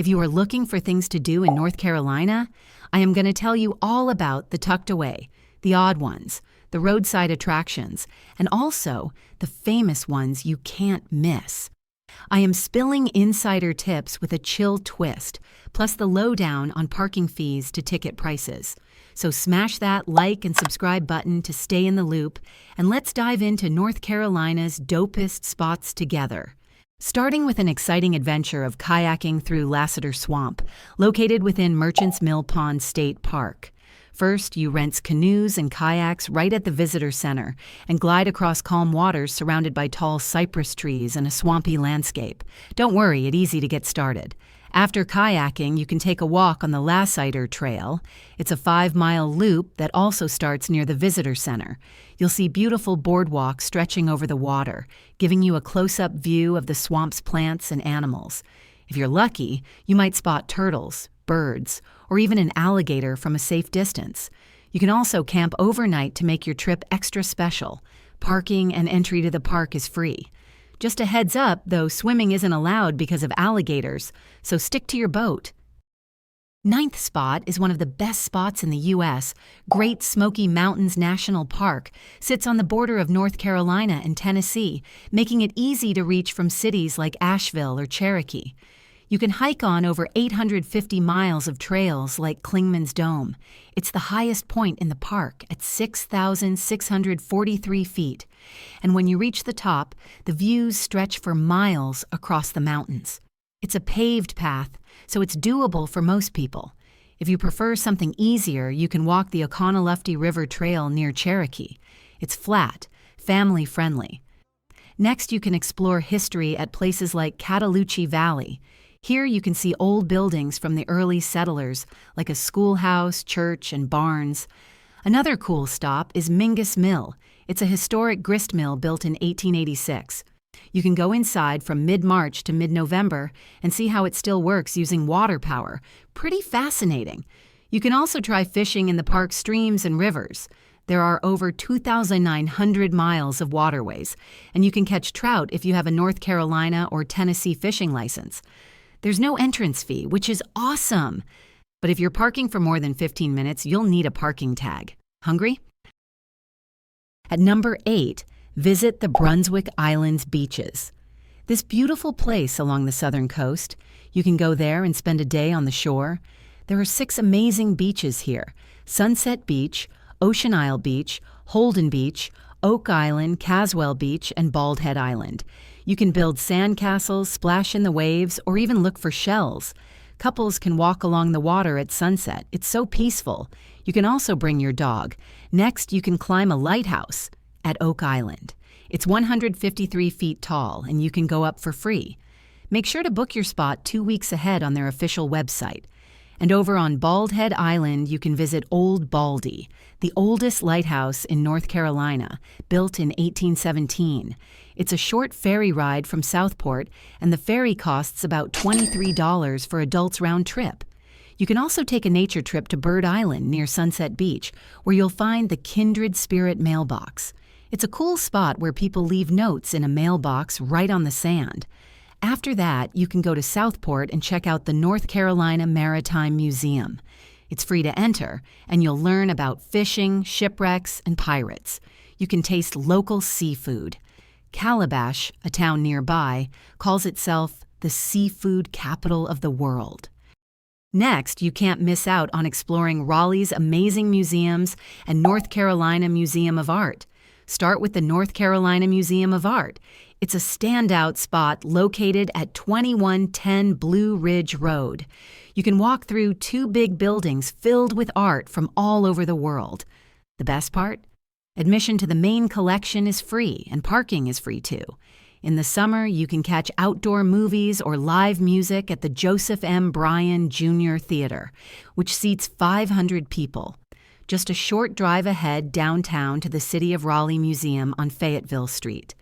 If you are looking for things to do in North Carolina, I am going to tell you all about the tucked away, the odd ones, the roadside attractions, and also the famous ones you can't miss. I am spilling insider tips with a chill twist, plus the lowdown on parking fees to ticket prices. So smash that like and subscribe button to stay in the loop, and let's dive into North Carolina's dopest spots together. Starting with an exciting adventure of kayaking through Lassiter Swamp, located within Merchants Millpond State Park. First, you rent canoes and kayaks right at the visitor center and glide across calm waters surrounded by tall cypress trees and a swampy landscape. Don't worry, it's easy to get started. After kayaking, you can take a walk on the Lassiter Trail. It's a 5-mile loop that also starts near the visitor center. You'll see beautiful boardwalks stretching over the water, giving you a close-up view of the swamp's plants and animals. If you're lucky, you might spot turtles, birds, or even an alligator from a safe distance. You can also camp overnight to make your trip extra special. Parking and entry to the park is free. Just a heads up, though, swimming isn't allowed because of alligators, so stick to your boat. Ninth spot is one of the best spots in the U.S. Great Smoky Mountains National Park sits on the border of North Carolina and Tennessee, making it easy to reach from cities like Asheville or Cherokee. You can hike on over 850 miles of trails like Clingman's Dome. It's the highest point in the park at 6,643 feet. And when you reach the top, the views stretch for miles across the mountains. It's a paved path, so it's doable for most people. If you prefer something easier, you can walk the Oconaluftee River Trail near Cherokee. It's flat, family-friendly. Next, you can explore history at places like Cataloochee Valley. Here you can see old buildings from the early settlers, like a schoolhouse, church, and barns. Another cool stop is Mingus Mill. It's a historic grist mill built in 1886. You can go inside from mid-March to mid-November and see how it still works using water power. Pretty fascinating. You can also try fishing in the park's streams and rivers. There are over 2,900 miles of waterways, and you can catch trout if you have a North Carolina or Tennessee fishing license. There's no entrance fee, which is awesome. But if you're parking for more than 15 minutes, you'll need a parking tag. Hungry? At number 8, visit the Brunswick Islands beaches. This beautiful place along the southern coast. You can go there and spend a day on the shore. There are 6 amazing beaches here: Sunset Beach, Ocean Isle Beach, Holden Beach, Oak Island, Caswell Beach, and Bald Head Island. You can build sandcastles, splash in the waves, or even look for shells. Couples can walk along the water at sunset. It's so peaceful. You can also bring your dog. Next, you can climb a lighthouse at Oak Island. It's 153 feet tall, and you can go up for free. Make sure to book your spot 2 weeks ahead on their official website. And over on Bald Head Island, you can visit Old Baldy, the oldest lighthouse in North Carolina, built in 1817. It's a short ferry ride from Southport, and the ferry costs about $23 for adults round trip. You can also take a nature trip to Bird Island near Sunset Beach, where you'll find the Kindred Spirit mailbox. It's a cool spot where people leave notes in a mailbox right on the sand. After that, you can go to Southport and check out the North Carolina Maritime Museum. It's free to enter, and you'll learn about fishing, shipwrecks, and pirates. You can taste local seafood. Calabash, a town nearby, calls itself the seafood capital of the world. Next, you can't miss out on exploring Raleigh's amazing museums and North Carolina Museum of Art. Start with the North Carolina Museum of Art. It's a standout spot located at 2110 Blue Ridge Road. You can walk through 2 big buildings filled with art from all over the world. The best part? Admission to the main collection is free, and parking is free too. In the summer, you can catch outdoor movies or live music at the Joseph M. Bryan Jr. Theater, which seats 500 people. Just a short drive ahead downtown to the City of Raleigh Museum on Fayetteville Street.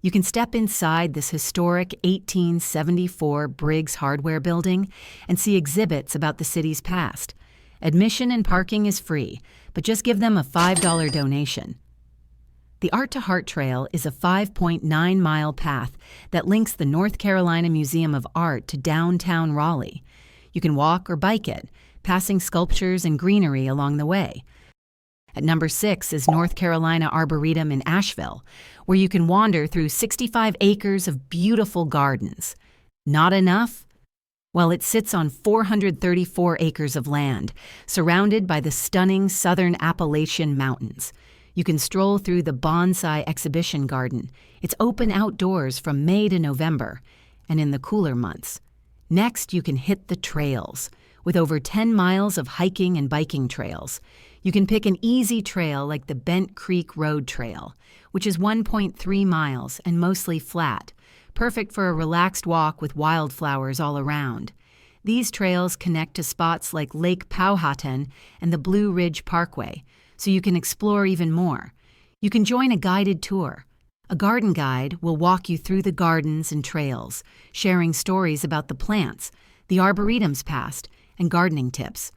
You can step inside this historic 1874 Briggs Hardware building and see exhibits about the city's past. Admission and parking is free, but just give them a $5 donation. The Art to Heart Trail is a 5.9-mile path that links the North Carolina Museum of Art to downtown Raleigh. You can walk or bike it, passing sculptures and greenery along the way. At number 6 is North Carolina Arboretum in Asheville, where you can wander through 65 acres of beautiful gardens. Not enough? Well, it sits on 434 acres of land, surrounded by the stunning southern Appalachian Mountains. You can stroll through the bonsai exhibition garden. It's open outdoors from May to November, and in the cooler months. Next, you can hit the trails, with over 10 miles of hiking and biking trails. You can pick an easy trail like the Bent Creek Road Trail, which is 1.3 miles and mostly flat, perfect for a relaxed walk with wildflowers all around. These trails connect to spots like Lake Powhatan and the Blue Ridge Parkway, so you can explore even more. You can join a guided tour. A garden guide will walk you through the gardens and trails, sharing stories about the plants, the Arboretum's past, and gardening tips.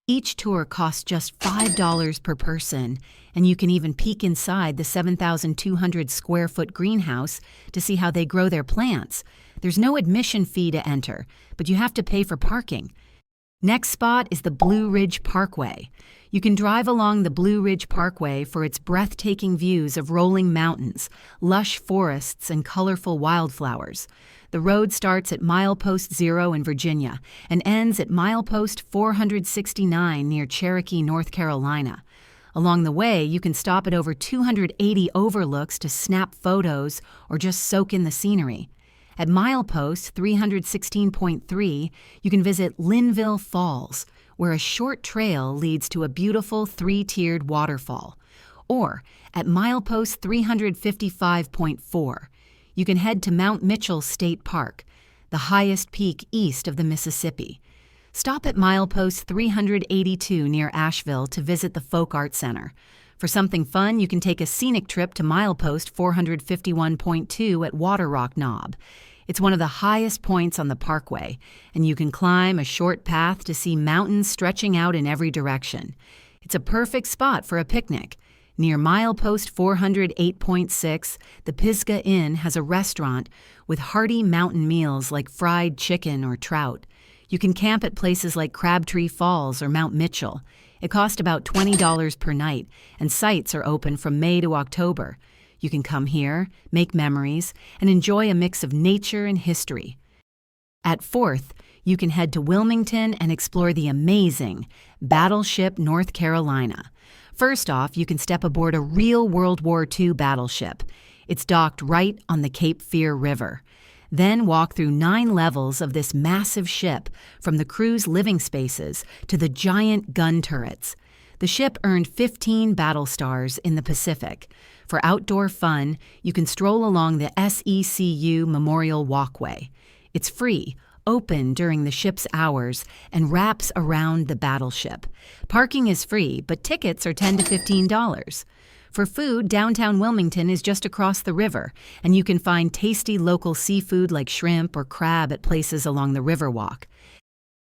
Each tour costs just $5 per person, and you can even peek inside the 7,200 square foot greenhouse to see how they grow their plants. There's no admission fee to enter, but you have to pay for parking. Next spot is the Blue Ridge Parkway. You can drive along the Blue Ridge Parkway for its breathtaking views of rolling mountains, lush forests, and colorful wildflowers. The road starts at milepost 0 in Virginia and ends at milepost 469 near Cherokee, North Carolina. Along the way, you can stop at over 280 overlooks to snap photos or just soak in the scenery. At milepost 316.3, you can visit Linville Falls, where a short trail leads to a beautiful 3-tiered waterfall. Or at milepost 355.4, you can head to Mount Mitchell State Park, the highest peak east of the Mississippi. Stop at milepost 382 near Asheville to visit the Folk Art Center. For something fun, you can take a scenic trip to milepost 451.2 at Water Rock Knob. It's one of the highest points on the Parkway, and you can climb a short path to see mountains stretching out in every direction. It's a perfect spot for a picnic. Near milepost 408.6, the Pisgah Inn has a restaurant with hearty mountain meals like fried chicken or trout. You can camp at places like Crabtree Falls or Mount Mitchell. It costs about $20 per night, and sites are open from May to October. You can come here, make memories, and enjoy a mix of nature and history. At 4th, you can head to Wilmington and explore the amazing Battleship, North Carolina. First off, you can step aboard a real World War II battleship. It's docked right on the Cape Fear River. Then walk through 9 levels of this massive ship, from the crew's living spaces to the giant gun turrets. The ship earned 15 battle stars in the Pacific. For outdoor fun, you can stroll along the SECU Memorial Walkway. It's free, open during the ship's hours, and wraps around the battleship. Parking is free, but tickets are $10 to $15. For food, downtown Wilmington is just across the river, and you can find tasty local seafood like shrimp or crab at places along the Riverwalk.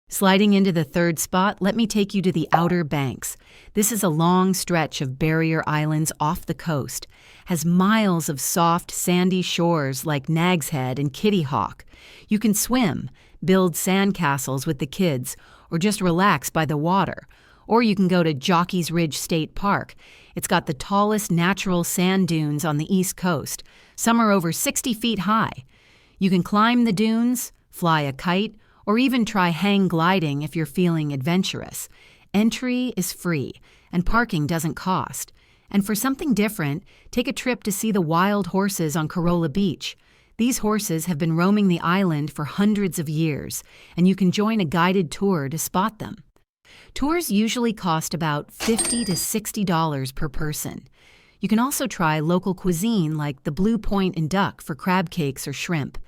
Sliding into the 3rd spot, let me take you to the Outer Banks. This is a long stretch of barrier islands off the coast, has miles of soft, sandy shores like Nag's Head and Kitty Hawk. You can swim, build sandcastles with the kids, or just relax by the water. Or you can go to Jockey's Ridge State Park. It's got the tallest natural sand dunes on the East Coast. Some are over 60 feet high. You can climb the dunes, fly a kite, or even try hang gliding if you're feeling adventurous. Entry is free, and parking doesn't cost. And for something different, take a trip to see the wild horses on Corolla Beach. These horses have been roaming the island for hundreds of years, and you can join a guided tour to spot them. Tours usually cost about $50 to $60 per person. You can also try local cuisine like the Blue Point and Duck for crab cakes or shrimp.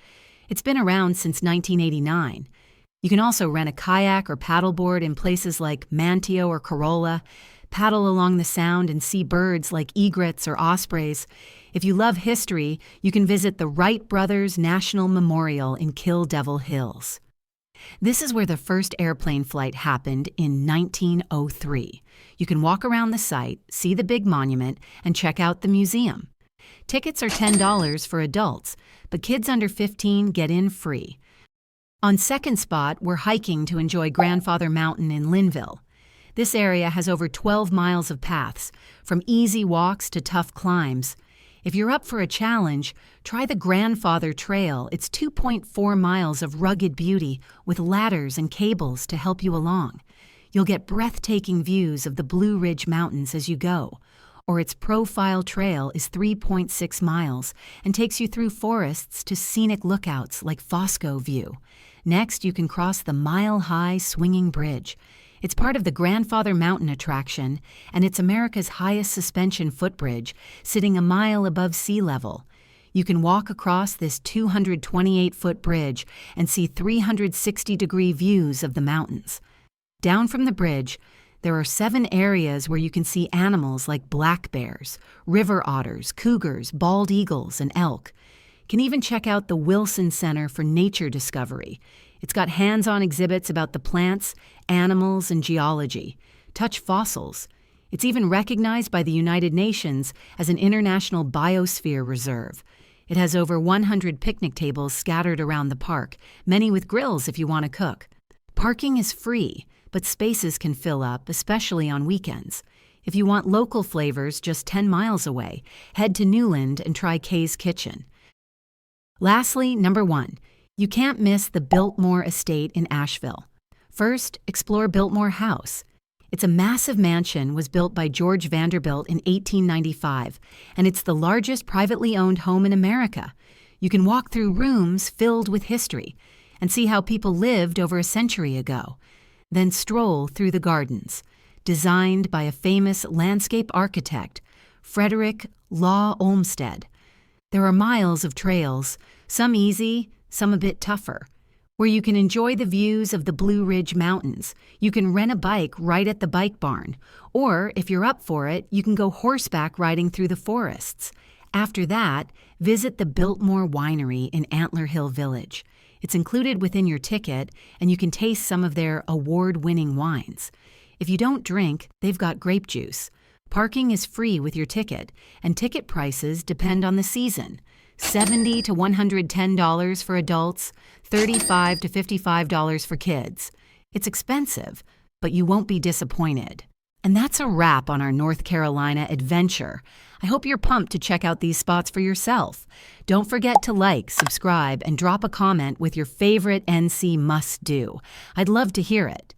It's been around since 1989. You can also rent a kayak or paddleboard in places like Manteo or Corolla, paddle along the Sound and see birds like egrets or ospreys. If you love history, you can visit the Wright Brothers National Memorial in Kill Devil Hills. This is where the first airplane flight happened in 1903. You can walk around the site, see the big monument, and check out the museum. Tickets are $10 for adults, but kids under 15 get in free. On second spot, we're hiking to enjoy Grandfather Mountain in Linville. This area has over 12 miles of paths, from easy walks to tough climbs. If you're up for a challenge, try the Grandfather Trail. It's 2.4 miles of rugged beauty with ladders and cables to help you along. You'll get breathtaking views of the Blue Ridge Mountains as you go. Or its Profile Trail is 3.6 miles and takes you through forests to scenic lookouts like Fosco View. Next, you can cross the mile-high swinging bridge. It's part of the Grandfather Mountain attraction, and it's America's highest suspension footbridge, sitting a mile above sea level. You can walk across this 228-foot bridge and see 360-degree views of the mountains. Down from the bridge, there are 7 areas where you can see animals like black bears, river otters, cougars, bald eagles, and elk. You can even check out the Wilson Center for Nature Discovery. It's got hands-on exhibits about the plants, animals, and geology. Touch fossils. It's even recognized by the United Nations as an international biosphere reserve. It has over 100 picnic tables scattered around the park, many with grills if you want to cook. Parking is free, but spaces can fill up, especially on weekends. If you want local flavors just 10 miles away, head to Newland and try Kay's Kitchen. Lastly, number 1. You can't miss the Biltmore estate in Asheville. First, explore Biltmore House. It's a massive mansion, was built by George Vanderbilt in 1895, and it's the largest privately owned home in America. You can walk through rooms filled with history and see how people lived over a century ago. Then stroll through the gardens, designed by a famous landscape architect, Frederick Law Olmsted. There are miles of trails, some easy, some a bit tougher, where you can enjoy the views of the Blue Ridge Mountains. You can rent a bike right at the bike barn, or if you're up for it, you can go horseback riding through the forests. After that, visit the Biltmore Winery in Antler Hill Village. It's included within your ticket, and you can taste some of their award-winning wines. If you don't drink, they've got grape juice. Parking is free with your ticket, and ticket prices depend on the season. $70 to $110 for adults, $35 to $55 for kids. It's expensive, but you won't be disappointed. And that's a wrap on our North Carolina adventure. I hope you're pumped to check out these spots for yourself. Don't forget to like, subscribe, and drop a comment with your favorite NC must-do. I'd love to hear it.